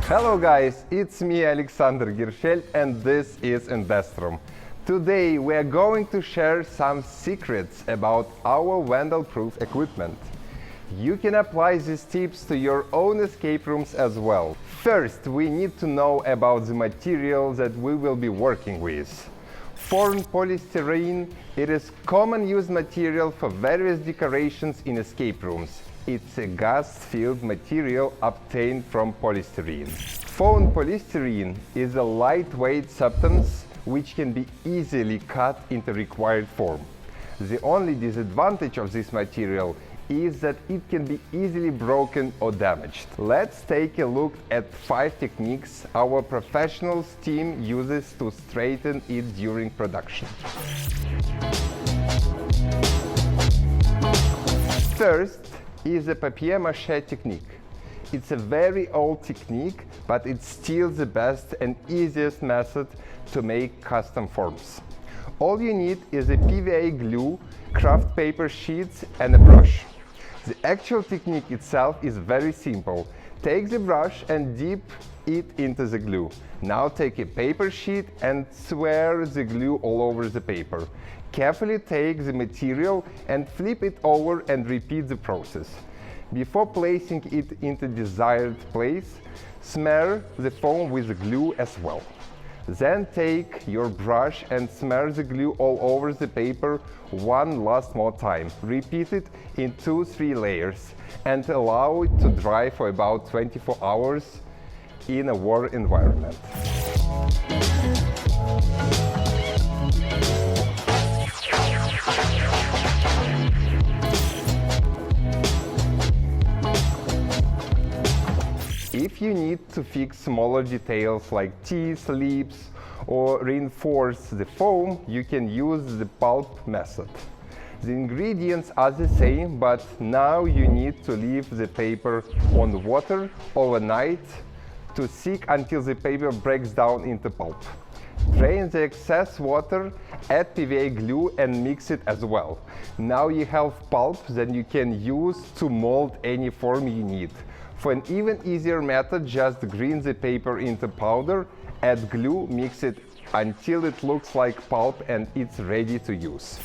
Hello guys, it's me Alexander Gershel and this is Indestroom. Today we are going to share some secrets about our vandal-proof equipment. You can apply these tips to your own escape rooms as well. First, we need to know about the material that we will be working with. Foreign polystyrene, it is common used material for various decorations in escape rooms. It's a gas-filled material obtained from polystyrene. Foam polystyrene is a lightweight substance which can be easily cut into required form. The only disadvantage of this material is that it can be easily broken or damaged. Let's take a look at 5 techniques our professionals team uses to straighten it during production. First is the papier-mâché technique. It's a very old technique, but it's still the best and easiest method to make custom forms. All you need is a PVA glue, craft paper sheets and a brush. The actual technique itself is very simple. Take the brush and dip it into the glue. Now take a paper sheet and smear the glue all over the paper. Carefully take the material and flip it over and repeat the process. Before placing it into desired place, smear the foam with glue as well. Then take your brush and smear the glue all over the paper one last more time. Repeat it in 2-3 layers and allow it to dry for about 24 hours in a warm environment. If you need to fix smaller details like teeth, lips, or reinforce the foam, you can use the pulp method. The ingredients are the same, but now you need to leave the paper on water overnight to seek until the paper breaks down into pulp. Drain the excess water, add PVA glue and mix it as well. Now you have pulp that you can use to mold any form you need. For an even easier method, just grind the paper into powder, add glue, mix it until it looks like pulp and it's ready to use.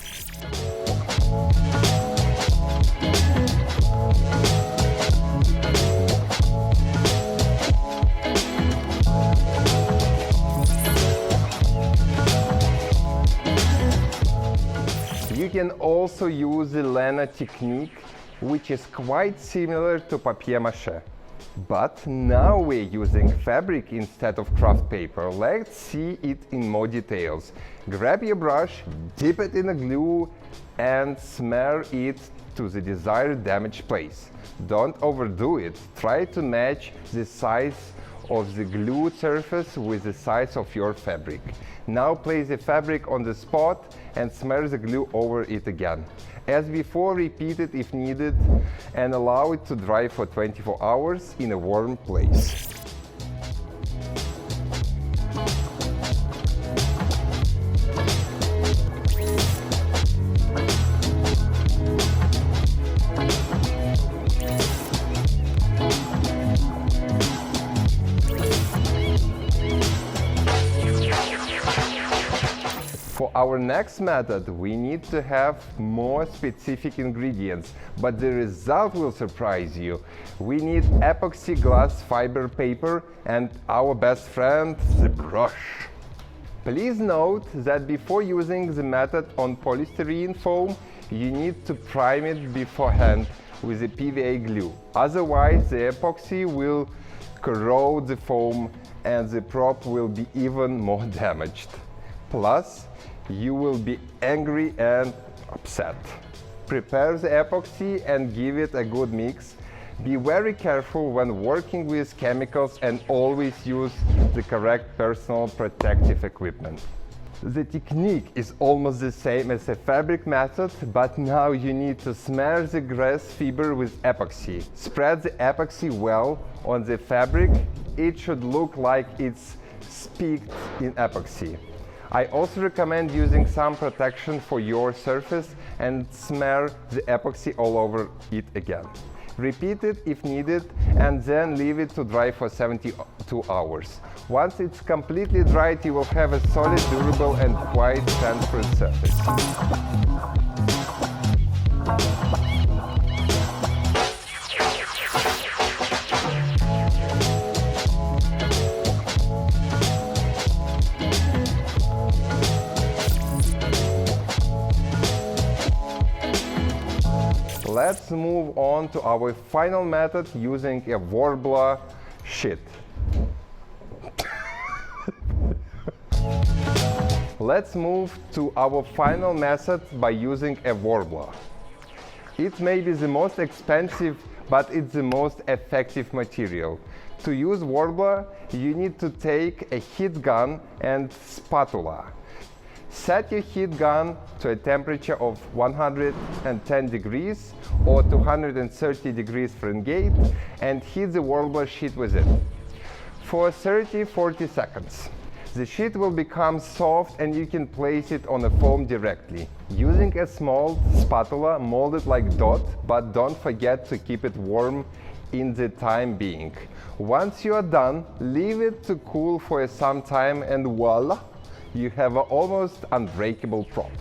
You can also use the Lena technique, which is quite similar to papier-mâché. But now we're using fabric instead of craft paper. Let's see it in more details. Grab your brush, dip it in the glue and smear it to the desired damaged place. Don't overdo it. Try to match the size of the glue surface with the size of your fabric. Now place the fabric on the spot and smear the glue over it again. As before, repeat it if needed and allow it to dry for 24 hours in a warm place. For our next method, we need to have more specific ingredients, but the result will surprise you. We need epoxy glass fiber paper and our best friend, the brush. Please note that before using the method on polystyrene foam, you need to prime it beforehand with a PVA glue. Otherwise, the epoxy will corrode the foam and the prop will be even more damaged. Plus, you will be angry and upset. Prepare the epoxy and give it a good mix. Be very careful when working with chemicals and always use the correct personal protective equipment. The technique is almost the same as the fabric method, but now you need to smear the grass fiber with epoxy. Spread the epoxy well on the fabric. It should look like it's speaked in epoxy. I also recommend using some protection for your surface and smear the epoxy all over it again. Repeat it if needed, and then leave it to dry for 72 hours. Once it's completely dried, you will have a solid, durable and quite transparent surface. Let's move on to our final method using a warbler sheet. Let's move to our final method by using a warbler. It may be the most expensive, but it's the most effective material. To use warbler, you need to take a heat gun and spatula. Set your heat gun to a temperature of 110 degrees or 230 degrees Fahrenheit and heat the warbler sheet with it for 30-40 seconds. The sheet will become soft and you can place it on a foam directly. Using a small spatula, mold it like dot, but don't forget to keep it warm in the time being. Once you are done, leave it to cool for some time and voila! You have an almost unbreakable prop.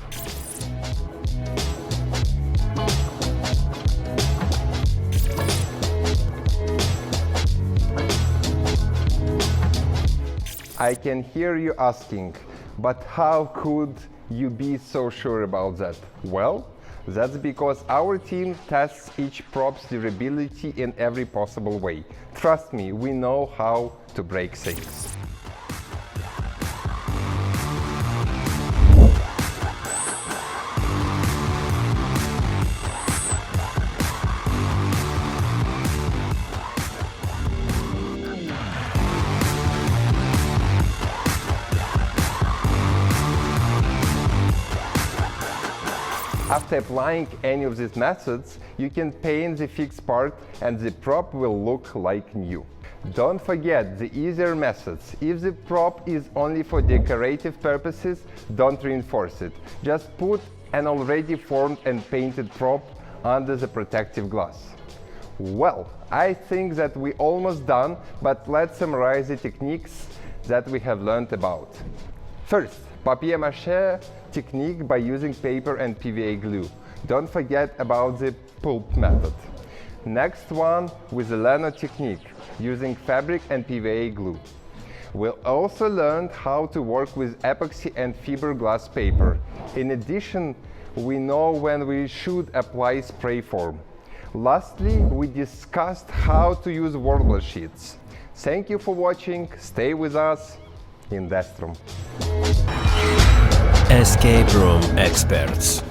I can hear you asking, but how could you be so sure about that? Well, that's because our team tests each prop's durability in every possible way. Trust me, we know how to break things. After applying any of these methods, you can paint the fixed part and the prop will look like new. Don't forget the easier methods. If the prop is only for decorative purposes, don't reinforce it. Just put an already formed and painted prop under the protective glass. Well, I think that we're almost done, but let's summarize the techniques that we have learned about. First, papier-mâché technique by using paper and PVA glue. Don't forget about the pulp method. Next one with the lino technique, using fabric and PVA glue. We'll also learn how to work with epoxy and fiberglass paper. In addition, we know when we should apply spray foam. Lastly, we discussed how to use warbler sheets. Thank you for watching. Stay with us in Indestroom. Escape Room Experts.